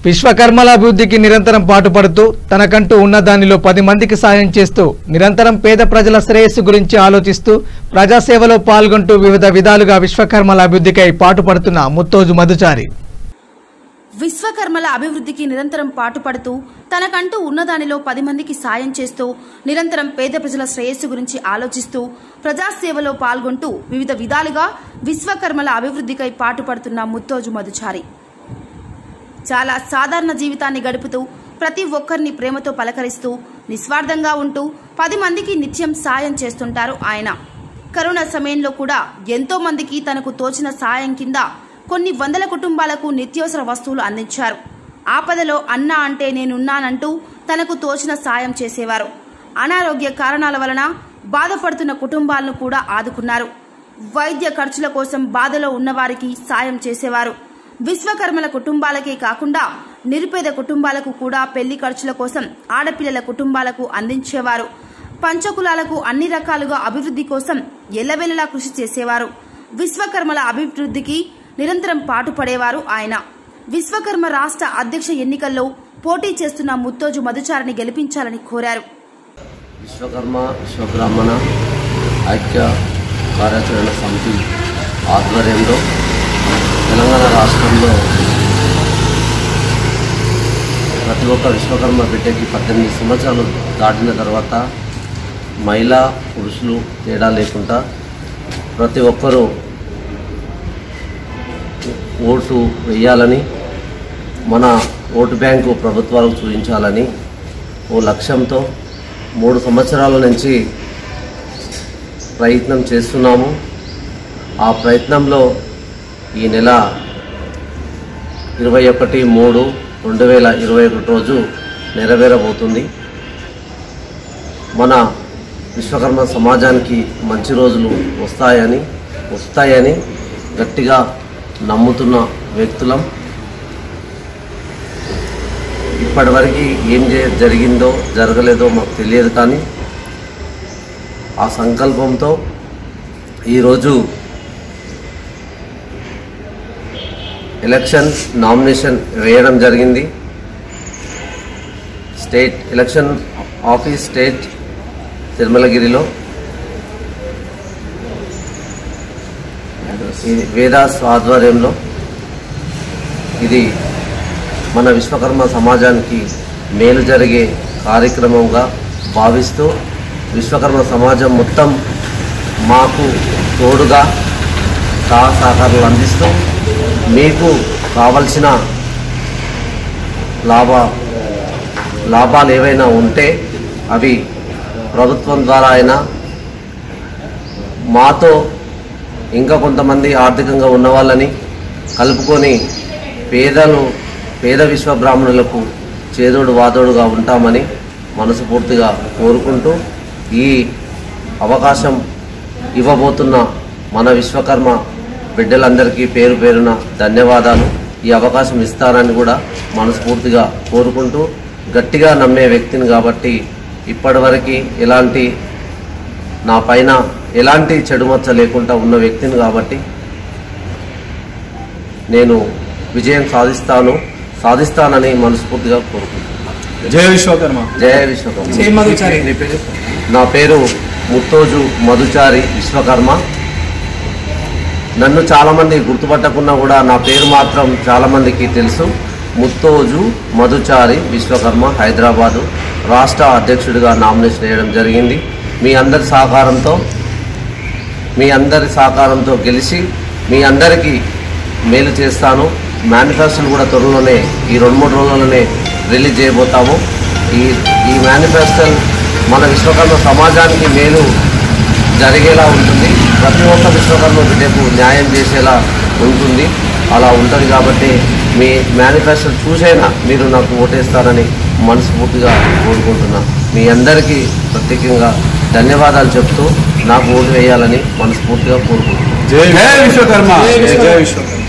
విశ్వకర్మల అభివృద్ధికి నిరంతరం పాటుపడుతూ తనకంటూ ఉన్న దానిలో 10 మందికి సాయం చేస్తూ నిరంతరం పేద ప్రజల శ్రేయస్సు గురించి ఆలోచిస్తూ ప్రజాసేవలో పాల్గొంటూ వివిధ విధాలుగా విశ్వకర్మల అభివృద్ధికై పాటుపడుతున్న ముత్తోజు మధుచారి విశ్వకర్మల అభివృద్ధికి నిరంతరం పాటుపడుతూ తనకంటూ ఉన్నదానిలో 10 మందికి సాయం చేస్తూ నిరంతరం పేద ప్రజల శ్రేయస్సు గురించి ఆలోచిస్తూ ప్రజాసేవలో పాల్గొంటూ వివిధ విధాలుగా విశ్వకర్మల అభివృద్ధికై పాటుపడుతున్న ముత్తోజు మధుచారి చాలా సాధారణ జీవితాన్ని గడుపుతూ ప్రతి ఒక్కరిని ప్రేమతో పలకరిస్తూ నిస్వార్థంగా ఉంటూ 10 మందికి నిత్యం సాయం చేస్తుంటారు ఆయన. కరోనా సమయంలో కూడా ఎంతో మందికి తనకు తోచిన సాయం కింద కొన్ని వందల కుటుంబాలకు నిత్యావసర వస్తువులు అందించారు. ఆపదలో అన్నా అంటే నేనున్నానంటూ తనకు తోచిన సాయం చేసేవారు. అనారోగ్య కారణాల వలన బాధపడుతున్న కుటుంబాలను కూడా ఆదుకున్నారు. వైద్య ఖర్చుల కోసం బాధలో ఉన్నవారికి సాయం చేసేవారు. విశ్వకర్మల కుటుంబాలకే కాకుండా నిరుపేద కుటుంబాలకు కూడా పెళ్లి ఖర్చుల కోసం ఆడపిల్లల కుటుంబాలకు అందించేవారు. పంచకులాలకు అన్ని రకాలుగా అభివృద్ధి కోసం ఎల్లవెల్లలా కృషి చేసేవారు. విశ్వకర్మల అభివృద్ధికి నిరంతరం పాటుపడేవారు ఆయన. విశ్వకర్మ రాష్ట్ర అధ్యక్ష ఎన్నికల్లో పోటీ చేస్తున్న ముత్తోజు మధుచారిని గెలిపించాలని కోరారు. విశ్వకర్మ విశ్వబ్రాహ్మణ ఐక్య కార్యాచరణ సమితి ఆధ్వర్యంలో తెలంగాణ రాష్ట్రంలో ప్రతి ఒక్క విశ్వకర్మ బిడ్డకి 18 సంవత్సరాలు దాటిన తర్వాత మహిళా పురుషులు తేడా లేకుండా ప్రతి ఒక్కరూ ఓటు వేయాలని, మన ఓటు బ్యాంకు ప్రభుత్వాలకు చూపించాలని ఓ లక్ష్యంతో 3 సంవత్సరాల నుంచి ప్రయత్నం చేస్తున్నాము. ఆ ప్రయత్నంలో ఈ నెల 21/3/2021 రోజు నెరవేరబోతుంది. మన విశ్వకర్మ సమాజానికి మంచి రోజులు వస్తాయని గట్టిగా నమ్ముతున్న వ్యక్తులం. ఇప్పటివరకు ఏం జరిగిందో జరగలేదో మాకు తెలియదు, కానీ ఆ సంకల్పంతో ఈరోజు ఎలక్షన్ నామినేషన్ వేయడం జరిగింది. స్టేట్ ఎలక్షన్ ఆఫీస్ స్టేట్ తిరుమలగిరిలో వేదాస్ ఆధ్వర్యంలో ఇది మన విశ్వకర్మ సమాజానికి మేలు జరిగే కార్యక్రమంగా భావిస్తూ విశ్వకర్మ సమాజం మొత్తం మాకు తోడుగా సహకారాలు అందిస్తూ మీకు కావలసిన లాభాలు ఏవైనా ఉంటే అవి ప్రభుత్వం ద్వారా అయినా మాతో ఇంకా కొంతమంది ఆర్థికంగా ఉన్న వాళ్ళని కలుపుకొని పేద విశ్వబ్రాహ్మణులకు చేదోడు వాదోడుగా ఉంటామని మనస్ఫూర్తిగా కోరుకుంటూ ఈ అవకాశం ఇవ్వబోతున్న మన విశ్వకర్మ బిడ్డలందరికీ పేరు పేరున ధన్యవాదాలు. ఈ అవకాశం ఇస్తారని కూడా మనస్ఫూర్తిగా కోరుకుంటూ, గట్టిగా నమ్మే వ్యక్తిని కాబట్టి ఇప్పటివరకు నా పైన ఎలాంటి చెడుమచ్చ లేకుండా ఉన్న వ్యక్తిని కాబట్టి నేను విజయం సాధిస్తానని మనస్ఫూర్తిగా కోరుకుంటున్నాను. జయ విశ్వకర్మ. జయ విశ్వకర్మ. నా పేరు ముత్తోజు మధుచారి విశ్వకర్మ. నన్ను చాలామంది గుర్తుపట్టకున్నా కూడా నా పేరు మాత్రం చాలామందికి తెలుసు. ముత్తోజు మధుచారి విశ్వకర్మ, హైదరాబాదు రాష్ట్ర అధ్యక్షుడిగా నామినేషన్ వేయడం జరిగింది. మీ అందరి సహకారంతో గెలిచి మీ అందరికీ మేలు చేస్తాను. మేనిఫెస్టోలు కూడా త్వరలోనే ఈ 2-3 రోజుల్లోనే రిలీజ్ చేయబోతాము. ఈ మేనిఫెస్టోలు మన విశ్వకర్మ సమాజానికి మేలు జరిగేలా ఉంటుంది. ప్రతి ఒక్క విశ్వకర్మ బిడ్డకు న్యాయం చేసేలా ఉంటుంది. అలా ఉంటుంది కాబట్టి మీ మేనిఫెస్టో చూసైనా మీరు నాకు ఓటేస్తారని మనస్ఫూర్తిగా కోరుకుంటున్నా. మీ అందరికీ ప్రత్యేకంగా ధన్యవాదాలు చెప్తూ నాకు ఓటు వేయాలని మనస్ఫూర్తిగా కోరుకుంటున్నాను. జై విశ్వకర్మ. జై విశ్వకర్మ.